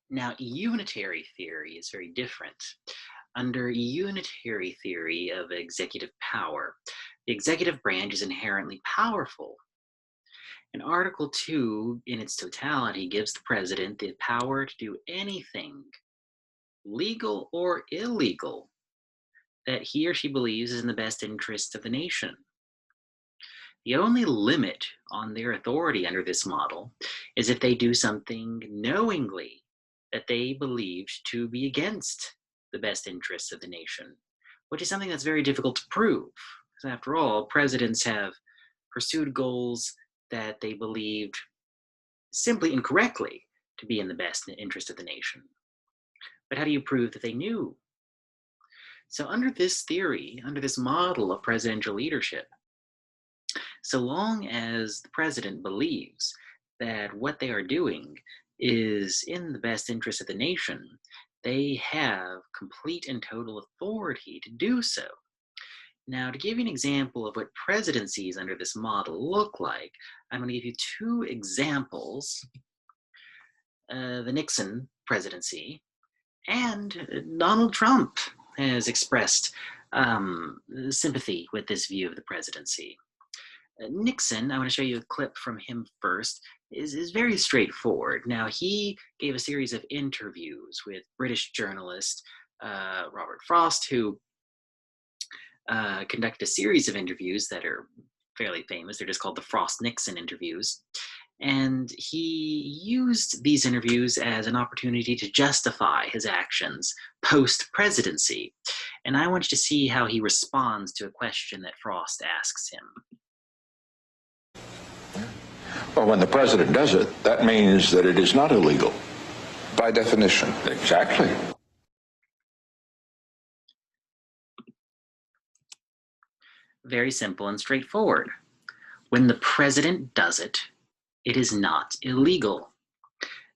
Now, unitary theory is very different. Under unitary theory of executive power, the executive branch is inherently powerful. And Article 2, in its totality, gives the president the power to do anything, legal or illegal, that he or she believes is in the best interest of the nation. The only limit on their authority under this model is if they do something knowingly that they believed to be against the best interests of the nation, which is something that's very difficult to prove. Because after all, presidents have pursued goals that they believed simply incorrectly to be in the best interest of the nation. But how do you prove that they knew? So under this theory, under this model of presidential leadership, so long as the president believes that what they are doing is in the best interest of the nation, they have complete and total authority to do so. Now, to give you an example of what presidencies under this model look like, I'm going to give you two examples. The Nixon presidency and Donald Trump has expressed sympathy with this view of the presidency. Nixon, I want to show you a clip from him first, is very straightforward. Now, he gave a series of interviews with British journalist Robert Frost, who conducted a series of interviews that are fairly famous. They're just called the Frost-Nixon interviews. And he used these interviews as an opportunity to justify his actions post-presidency. And I want you to see how he responds to a question that Frost asks him. Well, when the president does it, that means that it is not illegal. By definition. Exactly. Very simple and straightforward. When the president does it, it is not illegal.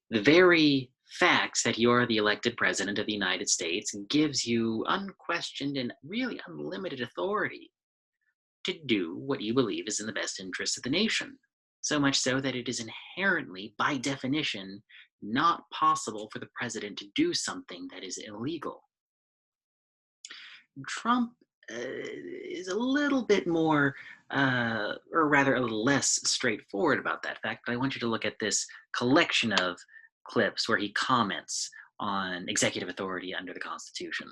The very fact that you are the elected president of the United States gives you unquestioned and really unlimited authority to do what you believe is in the best interest of the nation. So much so that it is inherently, by definition, not possible for the president to do something that is illegal. Trump is a little bit more, or rather a little less straightforward about that fact, but I want you to look at this collection of clips where he comments on executive authority under the Constitution.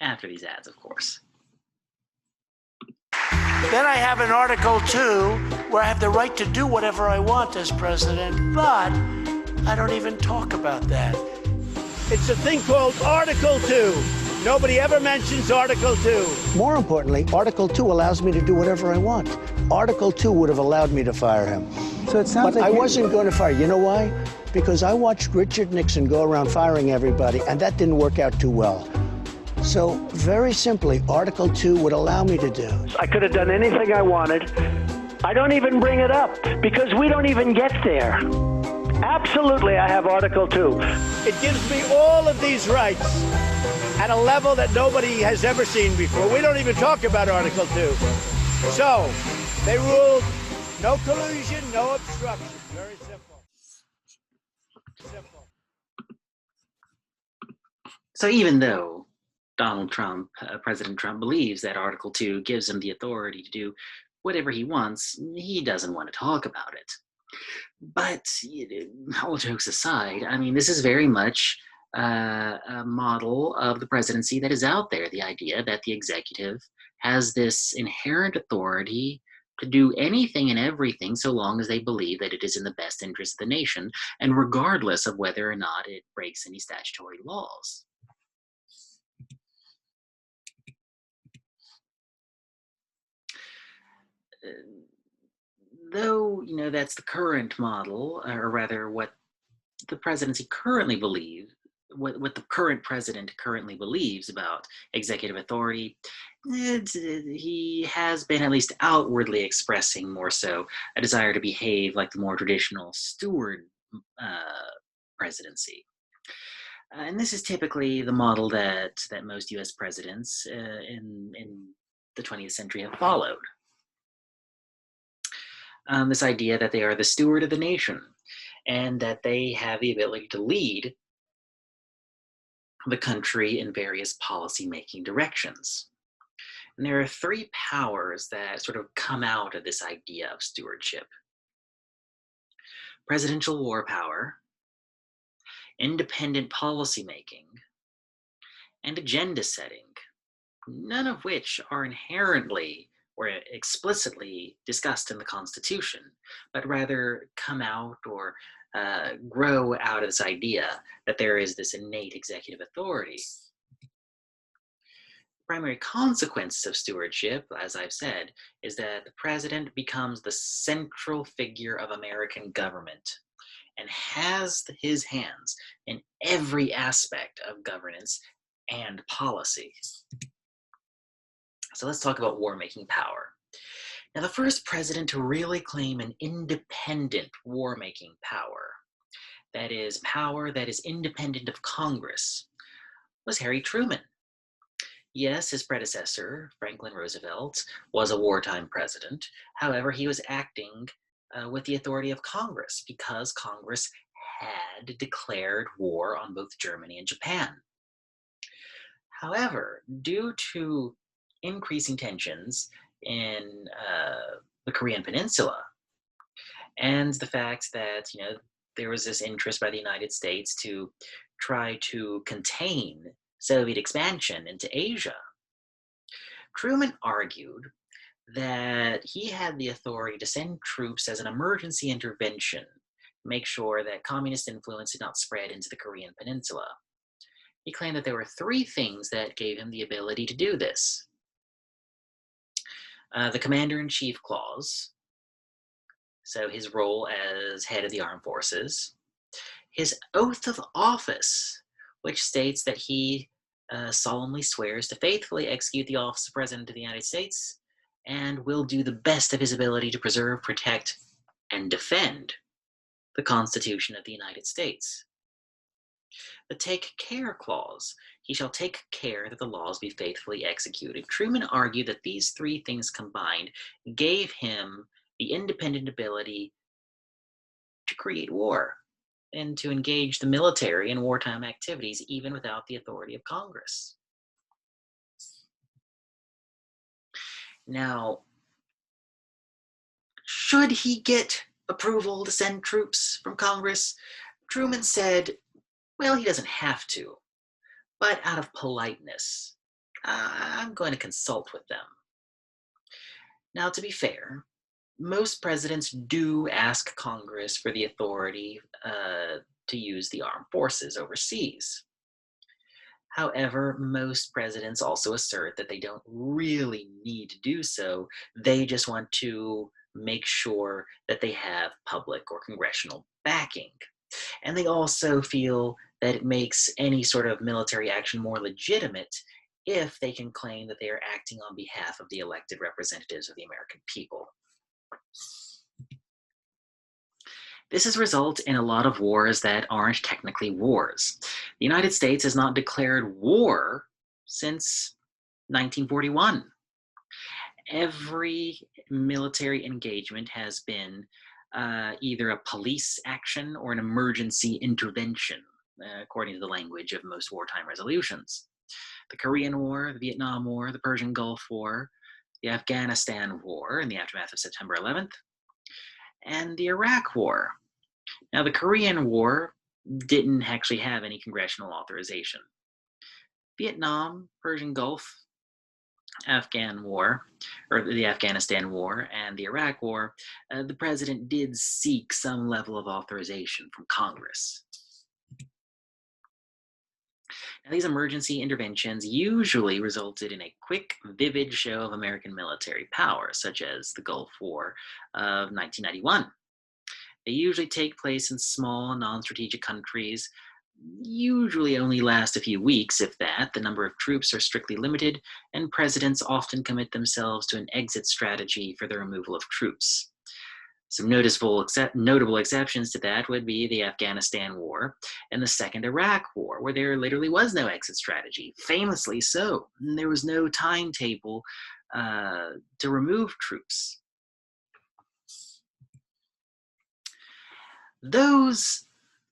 After these ads, of course. Then I have an Article 2 where I have the right to do whatever I want as president, but I don't even talk about that. It's a thing called Article 2. Nobody ever mentions Article 2. More importantly, Article 2 allows me to do whatever I want. Article 2 would have allowed me to fire him. So it sounds but like I wasn't going to fire. You know why? Because I watched Richard Nixon go around firing everybody, and that didn't work out too well. So very simply, Article 2 would allow me to do. I could have done anything I wanted. I don't even bring it up because we don't even get there. Absolutely, I have Article 2. It gives me all of these rights at a level that nobody has ever seen before. We don't even talk about Article 2. So, they ruled no collusion, no obstruction. Very simple. Simple. So even though Donald Trump, President Trump, believes that Article 2 gives him the authority to do whatever he wants, he doesn't want to talk about it. But all jokes aside, I mean, this is very much a model of the presidency that is out there, the idea that the executive has this inherent authority to do anything and everything so long as they believe that it is in the best interest of the nation, and regardless of whether or not it breaks any statutory laws. Though, that's the current model, or rather what the presidency currently believes, what the current president currently believes about executive authority, he has been at least outwardly expressing more so a desire to behave like the more traditional Stewart presidency. And this is typically the model that most U.S. presidents in the 20th century have followed. This idea that they are the steward of the nation and that they have the ability to lead the country in various policy-making directions. And there are three powers that sort of come out of this idea of stewardship: presidential war power, independent policymaking, and agenda setting, none of which are inherently or explicitly discussed in the Constitution, but rather come out or grow out of this idea that there is this innate executive authority. Primary consequences of stewardship, as I've said, is that the president becomes the central figure of American government and has his hands in every aspect of governance and policy. So let's talk about war-making power. Now, the first president to really claim an independent war-making power, that is, power that is independent of Congress, was Harry Truman. Yes, his predecessor, Franklin Roosevelt, was a wartime president. However, he was acting with the authority of Congress because Congress had declared war on both Germany and Japan. However, due to increasing tensions in the Korean Peninsula and the fact that there was this interest by the United States to try to contain Soviet expansion into Asia, Truman argued that he had the authority to send troops as an emergency intervention, make sure that communist influence did not spread into the Korean Peninsula. He claimed that there were three things that gave him the ability to do this: the Commander-in-Chief Clause, so his role as head of the armed forces; his oath of office, which states that he solemnly swears to faithfully execute the office of President of the United States and will do the best of his ability to preserve, protect, and defend the Constitution of the United States. The Take Care Clause: he shall take care that the laws be faithfully executed. Truman argued that these three things combined gave him the independent ability to create war and to engage the military in wartime activities even without the authority of Congress. Now, should he get approval to send troops from Congress? Truman said, well, he doesn't have to, but out of politeness, I'm going to consult with them. Now, to be fair, most presidents do ask Congress for the authority to use the armed forces overseas. However, most presidents also assert that they don't really need to do so. They just want to make sure that they have public or congressional backing. And they also feel that it makes any sort of military action more legitimate if they can claim that they are acting on behalf of the elected representatives of the American people. This has resulted in a lot of wars that aren't technically wars. The United States has not declared war since 1941. Every military engagement has been either a police action or an emergency intervention, according to the language of most wartime resolutions. The Korean War, the Vietnam War, the Persian Gulf War, the Afghanistan War in the aftermath of September 11th, and the Iraq War. Now, the Korean War didn't actually have any congressional authorization. Vietnam, Persian Gulf, Afghan War, or the Afghanistan War, and the Iraq War, the president did seek some level of authorization from Congress. Now, these emergency interventions usually resulted in a quick, vivid show of American military power, such as the Gulf War of 1991. They usually take place in small, non-strategic countries, usually only last a few weeks, if that. The number of troops are strictly limited, and presidents often commit themselves to an exit strategy for the removal of troops. Some notable exceptions to that would be the Afghanistan War and the Second Iraq War, where there literally was no exit strategy, famously so. There was no timetable to remove troops. Those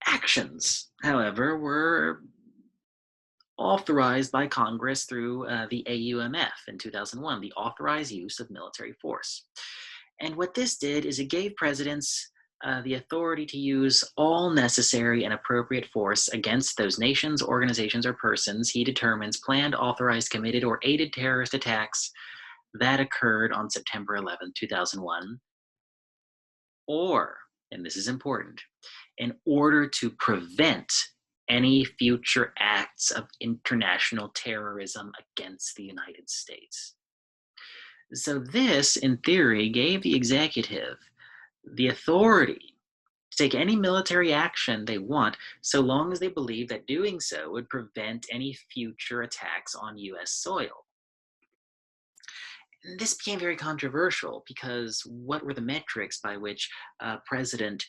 actions, however, were authorized by Congress through the AUMF in 2001, the Authorized Use of Military Force. And what this did is it gave presidents the authority to use all necessary and appropriate force against those nations, organizations, or persons he determines planned, authorized, committed, or aided terrorist attacks that occurred on September 11, 2001, or, and this is important, in order to prevent any future acts of international terrorism against the United States. So this, in theory, gave the executive the authority to take any military action they want, so long as they believe that doing so would prevent any future attacks on US soil. And this became very controversial because what were the metrics by which a president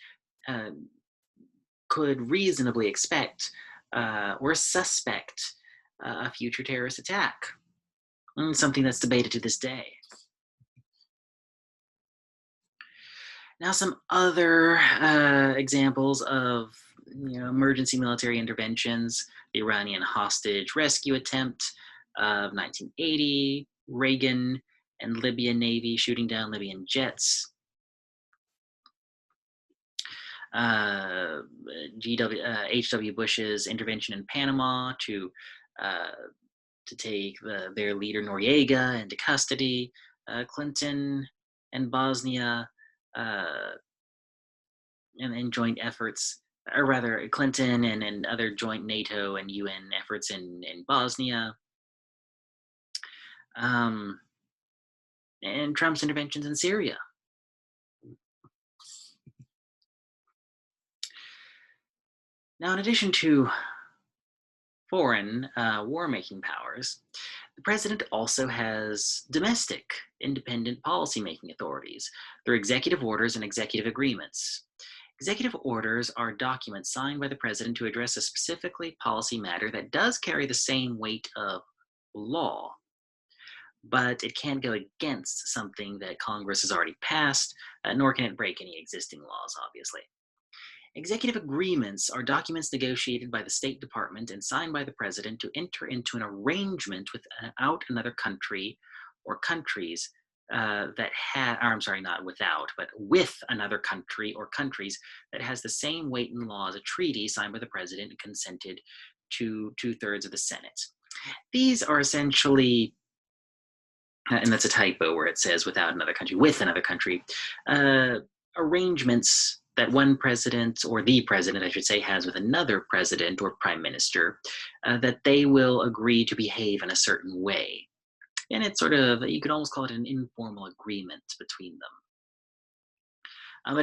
could reasonably expect or suspect a future terrorist attack? Something that's debated to this day. Now, some other examples of emergency military interventions: the Iranian hostage rescue attempt of 1980, Reagan and Libyan Navy shooting down Libyan jets, H.W. Bush's intervention in Panama to take their leader Noriega into custody, Clinton and Bosnia, and joint efforts, or rather Clinton and other joint NATO and UN efforts in Bosnia, and Trump's interventions in Syria. Now, in addition to foreign war-making powers, the president also has domestic independent policy-making authorities through executive orders and executive agreements. Executive orders are documents signed by the president to address a specifically policy matter that does carry the same weight of law, but it can't go against something that Congress has already passed, nor can it break any existing laws, obviously. Executive agreements are documents negotiated by the State Department and signed by the president to enter into an arrangement without another country or countries with another country or countries that has the same weight in law as a treaty signed by the president and consented to 2/3 of the Senate. These are essentially, and that's a typo where it says without another country, with another country, arrangements that one president, or the president, I should say, has with another president or prime minister, that they will agree to behave in a certain way. And it's sort of, you could almost call it an informal agreement between them. And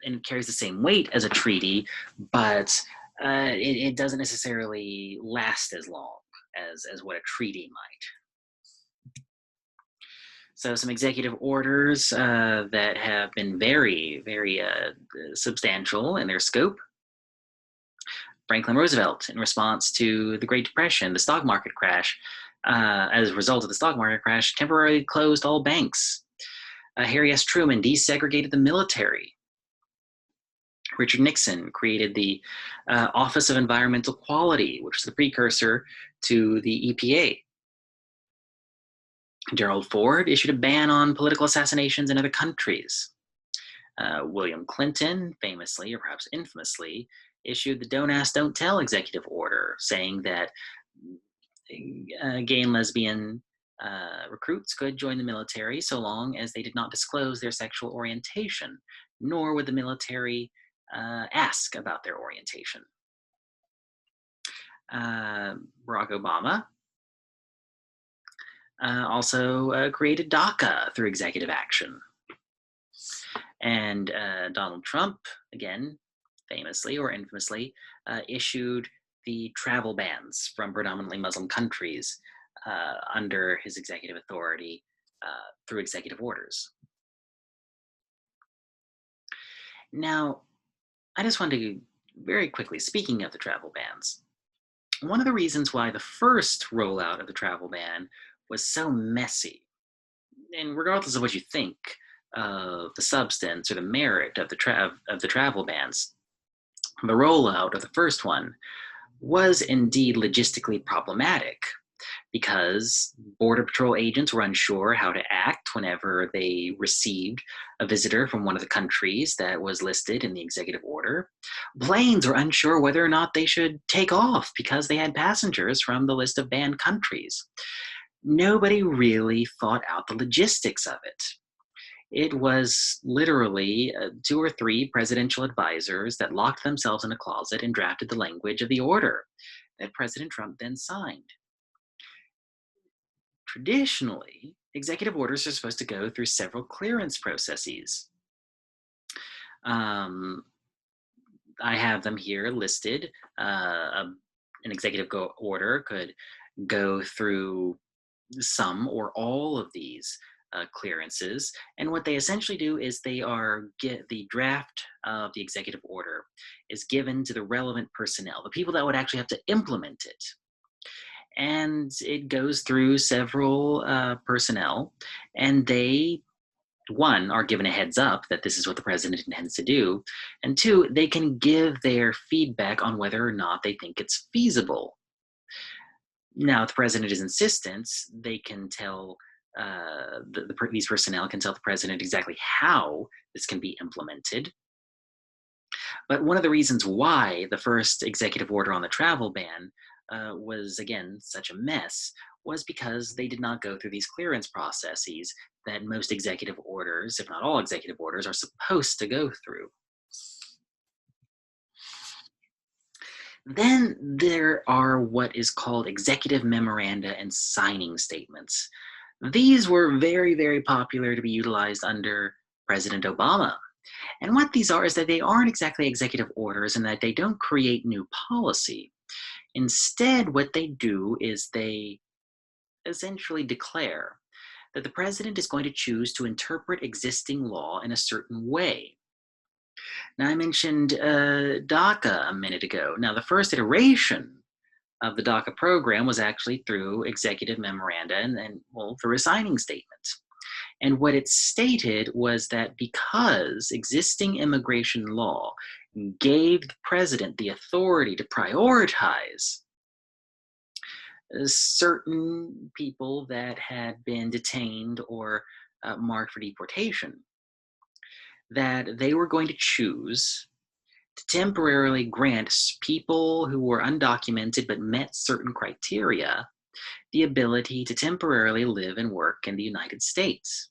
it carries the same weight as a treaty, but it doesn't necessarily last as long as what a treaty might. So some executive orders that have been very, very substantial in their scope. Franklin Roosevelt, in response to the Great Depression, the stock market crash, as a result of the stock market crash, temporarily closed all banks. Harry S. Truman desegregated the military. Richard Nixon created the Office of Environmental Quality, which was the precursor to the EPA. Gerald Ford issued a ban on political assassinations in other countries. William Clinton, famously, or perhaps infamously, issued the Don't Ask, Don't Tell executive order, saying that gay and lesbian recruits could join the military so long as they did not disclose their sexual orientation, nor would the military ask about their orientation. Barack Obama also created DACA through executive action. And Donald Trump, again, famously or infamously, issued the travel bans from predominantly Muslim countries under his executive authority through executive orders. Now, I just want to very quickly, speaking of the travel bans, one of the reasons why the first rollout of the travel ban was so messy, and regardless of what you think of the substance or the merit of the travel bans. The rollout of the first one was indeed logistically problematic because Border Patrol agents were unsure how to act whenever they received a visitor from one of the countries that was listed in the executive order. Planes were unsure whether or not they should take off because they had passengers from the list of banned countries. Nobody really thought out the logistics of it. It was literally 2 or 3 presidential advisors that locked themselves in a closet and drafted the language of the order that President Trump then signed. Traditionally, executive orders are supposed to go through several clearance processes. I have them here listed. An executive order could go through some or all of these clearances, and what they essentially do is get the draft of the executive order is given to the relevant personnel, the people that would actually have to implement it. And it goes through several personnel, and they, one, are given a heads up that this is what the president intends to do, and 2, they can give their feedback on whether or not they think it's feasible. Now, if the president is insistent, they can tell these personnel can tell the president exactly how this can be implemented. But one of the reasons why the first executive order on the travel ban was, again, such a mess was because they did not go through these clearance processes that most executive orders, if not all executive orders, are supposed to go through. Then there are what is called executive memoranda and signing statements. These were very, very popular to be utilized under President Obama. And what these are is that they aren't exactly executive orders and that they don't create new policy. Instead, what they do is they essentially declare that the president is going to choose to interpret existing law in a certain way. Now, I mentioned DACA a minute ago. Now, the first iteration of the DACA program was actually through executive memoranda and through a signing statement. And what it stated was that because existing immigration law gave the president the authority to prioritize certain people that had been detained or marked for deportation, that they were going to choose to temporarily grant people who were undocumented but met certain criteria the ability to temporarily live and work in the United States.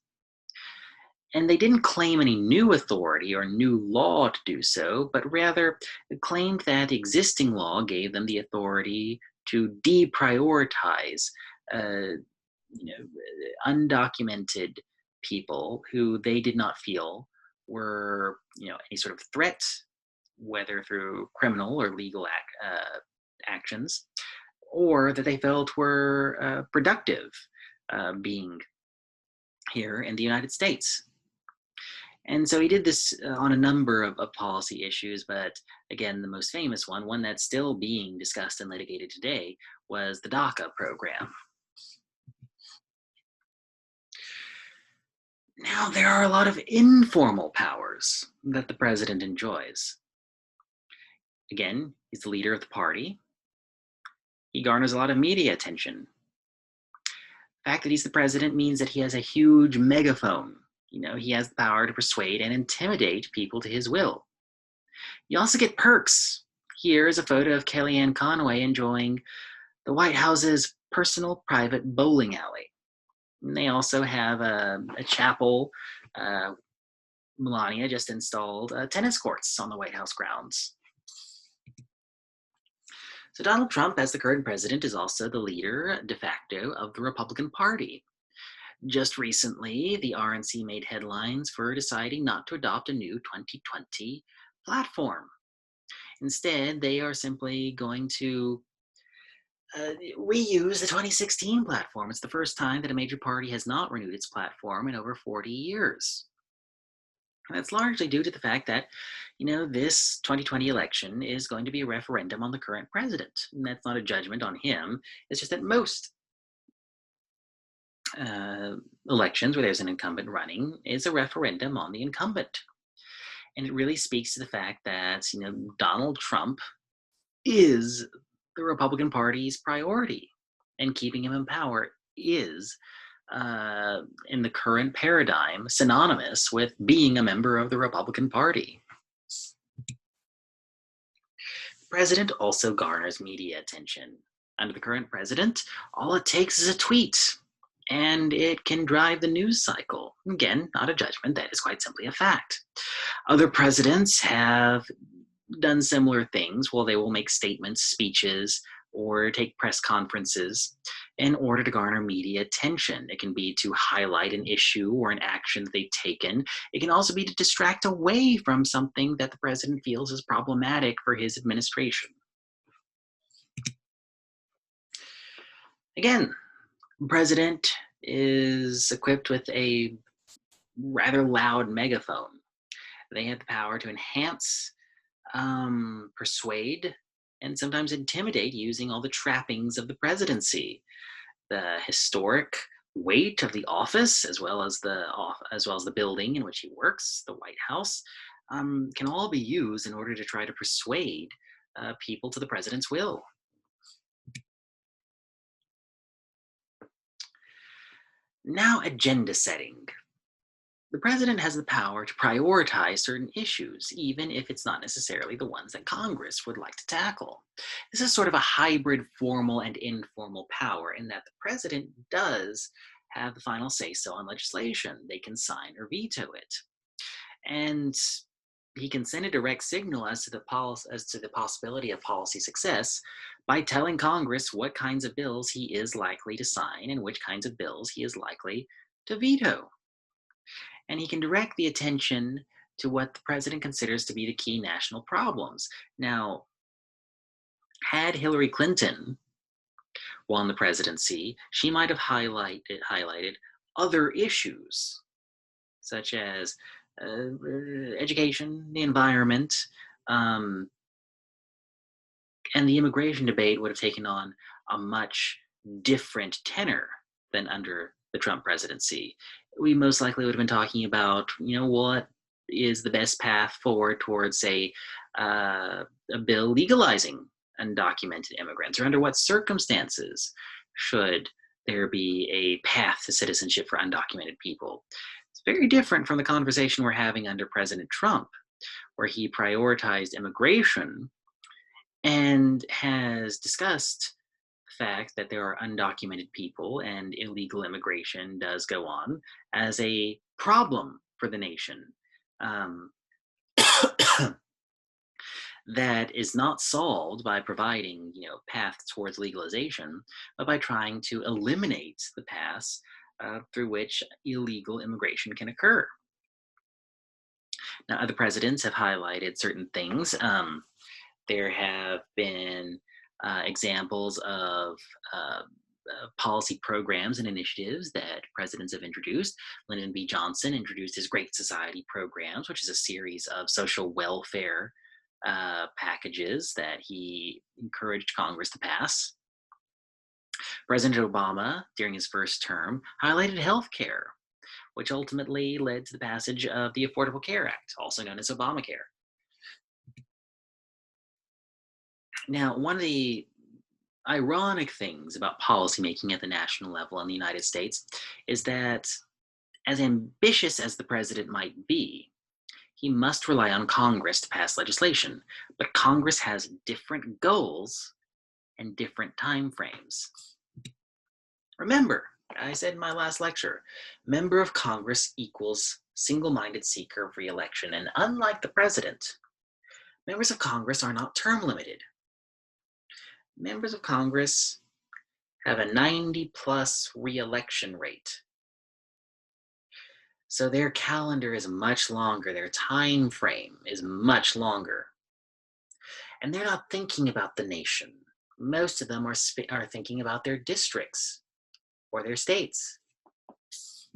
And they didn't claim any new authority or new law to do so, but rather claimed that the existing law gave them the authority to deprioritize undocumented people who they did not feel were any sort of threat, whether through criminal or legal actions, or that they felt were productive being here in the United States. And so he did this on a number of policy issues, but again, the most famous one that's still being discussed and litigated today, was the DACA program. Now, there are a lot of informal powers that the president enjoys. Again, he's the leader of the party. He garners a lot of media attention. The fact that he's the president means that he has a huge megaphone. He has the power to persuade and intimidate people to his will. You also get perks. Here is a photo of Kellyanne Conway enjoying the White House's personal private bowling alley. And they also have a chapel. Melania just installed tennis courts on the White House grounds. So Donald Trump, as the current president, is also the leader de facto of the Republican Party. Just recently, the RNC made headlines for deciding not to adopt a new 2020 platform. Instead, they are simply going to reuse the 2016 platform. It's the first time that a major party has not renewed its platform in over 40 years. And that's largely due to the fact that, this 2020 election is going to be a referendum on the current president. And that's not a judgment on him. It's just that most elections where there's an incumbent running is a referendum on the incumbent. And it really speaks to the fact that, Donald Trump is the Republican Party's priority, and keeping him in power is, in the current paradigm, synonymous with being a member of the Republican Party. The president also garners media attention. Under the current president, all it takes is a tweet, and it can drive the news cycle. Again, not a judgment, that is quite simply a fact. Other presidents have done similar things. Well, they will make statements, speeches, or take press conferences in order to garner media attention. It can be to highlight an issue or an action that they've taken. It can also be to distract away from something that the president feels is problematic for his administration. Again, the president is equipped with a rather loud megaphone. They have the power to enhance, persuade, and sometimes intimidate using all the trappings of the presidency. The historic weight of the office, as well as the building in which he works, the White House, can all be used in order to try to persuade people to the president's will. Now, agenda setting. The president has the power to prioritize certain issues, even if it's not necessarily the ones that Congress would like to tackle. This is sort of a hybrid formal and informal power in that the president does have the final say-so on legislation. They can sign or veto it. And he can send a direct signal as to the possibility of policy success by telling Congress what kinds of bills he is likely to sign and which kinds of bills he is likely to veto. And he can direct the attention to what the president considers to be the key national problems. Now, had Hillary Clinton won the presidency, she might have highlighted other issues, such as education, the environment, and the immigration debate would have taken on a much different tenor than under the Trump presidency. We most likely would have been talking about, what is the best path forward towards a bill legalizing undocumented immigrants, or under what circumstances should there be a path to citizenship for undocumented people. It's very different from the conversation we're having under President Trump, where he prioritized immigration and has discussed the fact that there are undocumented people and illegal immigration does go on as a problem for the nation. That is not solved by providing, paths towards legalization, but by trying to eliminate the paths through which illegal immigration can occur. Now, other presidents have highlighted certain things. There have been examples of policy programs and initiatives that presidents have introduced. Lyndon B. Johnson introduced his Great Society programs, which is a series of social welfare packages that he encouraged Congress to pass. President Obama, during his first term, highlighted health care, which ultimately led to the passage of the Affordable Care Act, also known as Obamacare. Now, one of the ironic things about policymaking at the national level in the United States is that, as ambitious as the president might be, he must rely on Congress to pass legislation, but Congress has different goals and different time frames. Remember, I said in my last lecture, member of Congress equals single-minded seeker of re-election, and unlike the president, members of Congress are not term limited. Members of Congress have a 90+ re-election rate. So their calendar is much longer, their time frame is much longer. And they're not thinking about the nation. Most of them are thinking about their districts or their states.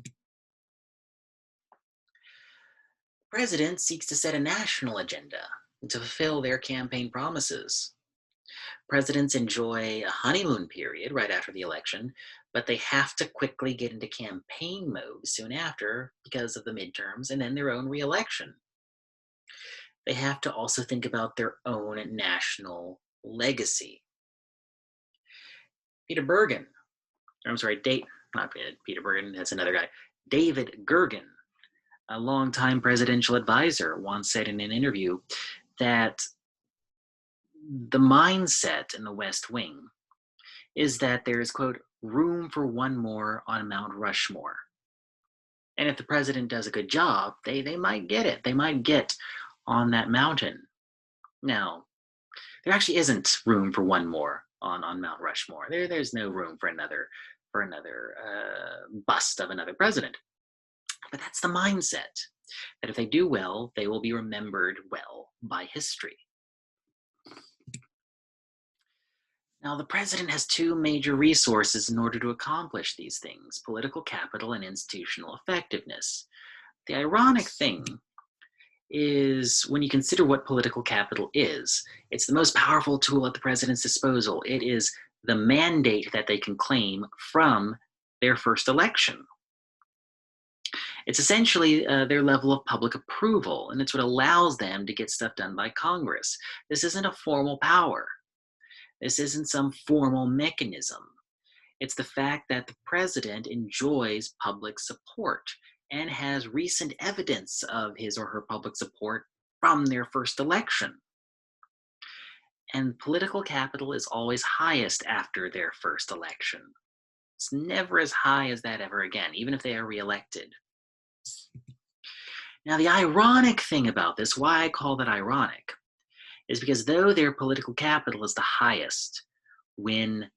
The president seeks to set a national agenda and to fulfill their campaign promises. Presidents enjoy a honeymoon period right after the election, but they have to quickly get into campaign mode soon after because of the midterms and then their own reelection. They have to also think about their own national legacy. Peter Bergen, I'm sorry, not Peter Bergen, that's another guy. David Gergen, a longtime presidential advisor, once said in an interview that the mindset in the West Wing is that there is, quote, room for one more on Mount Rushmore. And if the president does a good job, they might get it. They might get on that mountain. Now, there actually isn't room for one more on Mount Rushmore. There's no room for another bust of another president. But that's the mindset, that if they do well, they will be remembered well by history. Now, the president has two major resources in order to accomplish these things: political capital and institutional effectiveness. The ironic thing is, when you consider what political capital is, it's the most powerful tool at the president's disposal. It is the mandate that they can claim from their first election. It's essentially their level of public approval, and it's what allows them to get stuff done by Congress. This isn't a formal power. This isn't some formal mechanism. It's the fact that the president enjoys public support and has recent evidence of his or her public support from their first election. And political capital is always highest after their first election. It's never as high as that ever again, even if they are reelected. Now, the ironic thing about this, why I call that ironic, is because though their political capital is the highest when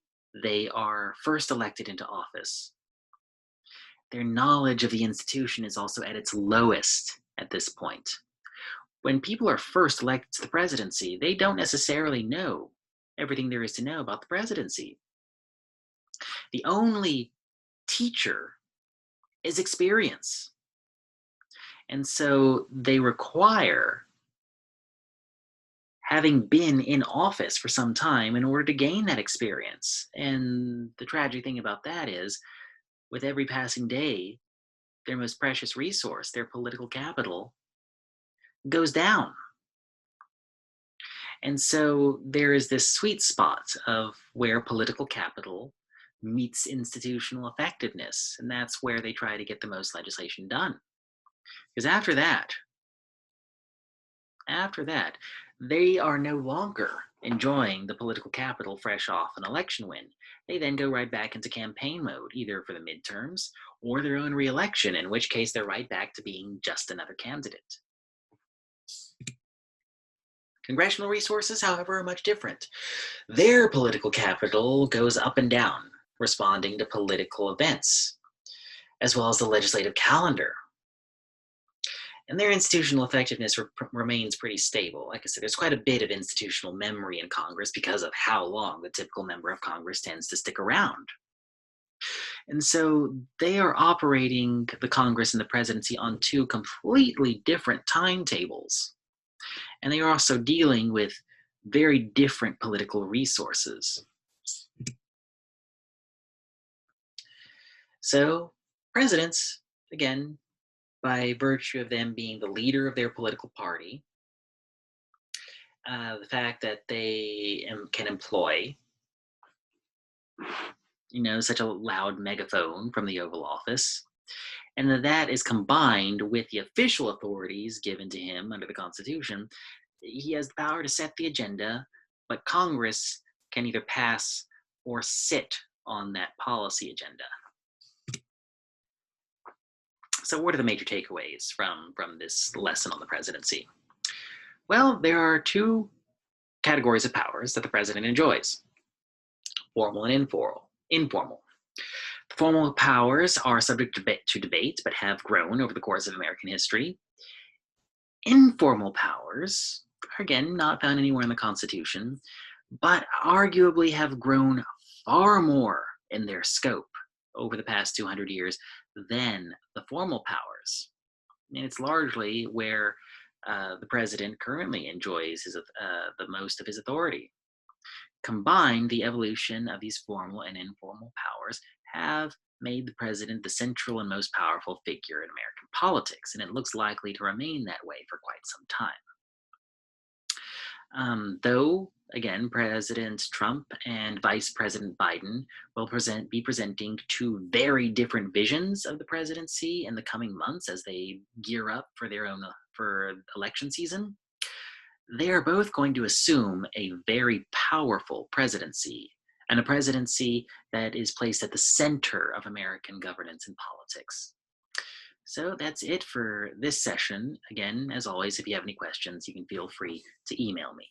they are first elected into office, their knowledge of the institution is also at its lowest at this point. When people are first elected to the presidency, they don't necessarily know everything there is to know about the presidency. The only teacher is experience. And so they require having been in office for some time in order to gain that experience. And the tragic thing about that is, with every passing day, their most precious resource, their political capital, goes down. And so there is this sweet spot of where political capital meets institutional effectiveness, and that's where they try to get the most legislation done. Because after that, they are no longer enjoying the political capital fresh off an election win. They then go right back into campaign mode, either for the midterms or their own reelection, in which case they're right back to being just another candidate. Congressional resources, however, are much different. Their political capital goes up and down, responding to political events, as well as the legislative calendar. And their institutional effectiveness remains pretty stable. Like I said, there's quite a bit of institutional memory in Congress because of how long the typical member of Congress tends to stick around. And so they are operating the Congress and the presidency on two completely different timetables. And they are also dealing with very different political resources. So presidents, again, by virtue of them being the leader of their political party, the fact that they can employ, such a loud megaphone from the Oval Office, and that is combined with the official authorities given to him under the Constitution, he has the power to set the agenda, but Congress can either pass or sit on that policy agenda. So what are the major takeaways from this lesson on the presidency? Well, there are two categories of powers that the president enjoys: formal and informal. The formal powers are subject to debate, but have grown over the course of American history. Informal powers are, again, not found anywhere in the Constitution, but arguably have grown far more in their scope over the past 200 years than the formal powers. And it's largely where the president currently enjoys the most of his authority. Combined, the evolution of these formal and informal powers have made the president the central and most powerful figure in American politics, and it looks likely to remain that way for quite some time. Though, again, President Trump and Vice President Biden will be presenting two very different visions of the presidency in the coming months as they gear up for their own for election season. They are both going to assume a very powerful presidency, and a presidency that is placed at the center of American governance and politics. So that's it for this session. Again, as always, if you have any questions, you can feel free to email me.